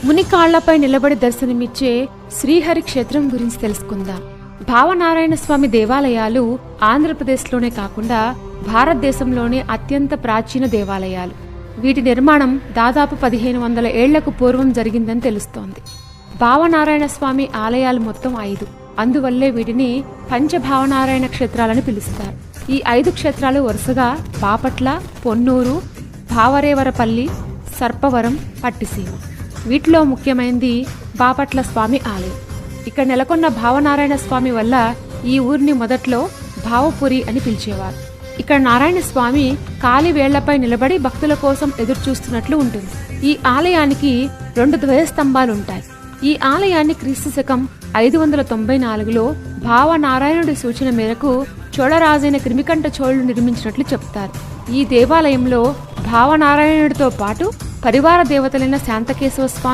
ముని కాళ్లపై నిలబడి దర్శనమిచ్చే శ్రీహరి క్షేత్రం గురించి తెలుసుకుందాం. భావనారాయణ స్వామి దేవాలయాలు ఆంధ్రప్రదేశ్లోనే కాకుండా భారతదేశంలోనే అత్యంత ప్రాచీన దేవాలయాలు. వీటి నిర్మాణం దాదాపు 1500 ఏళ్లకు పూర్వం జరిగిందని తెలుస్తోంది. భావనారాయణ స్వామి ఆలయాలు మొత్తం 5. అందువల్లే వీటిని పంచభావనారాయణ క్షేత్రాలని పిలుస్తారు. ఈ 5 క్షేత్రాలు వరుసగా బాపట్ల, పొన్నూరు, భావరేవరపల్లి, సర్పవరం, పట్టిసీమ. వీటిలో ముఖ్యమైనది బాపట్ల స్వామి ఆలయం. ఇక్కడ నెలకొన్న భావనారాయణ స్వామి వల్ల ఈ ఊరిని మొదట్లో భావపురి అని పిలిచేవారు. ఇక్కడ నారాయణ స్వామి కాలి వేళ్లపై నిలబడి భక్తుల కోసం ఎదురుచూస్తున్నట్లు ఉంటుంది. ఈ ఆలయానికి 2 ధ్వజస్తంభాలుంటాయి. ఈ ఆలయాన్ని క్రీస్తు శకం 594లో భావనారాయణుడి సూచన మేరకు చోళరాజైన క్రిమికంఠ చోళుడు నిర్మించినట్లు చెప్తారు. ఈ దేవాలయంలో భావనారాయణుడితో పాటు పరివార దేవతలైన శాంతకేశవ స్వామి,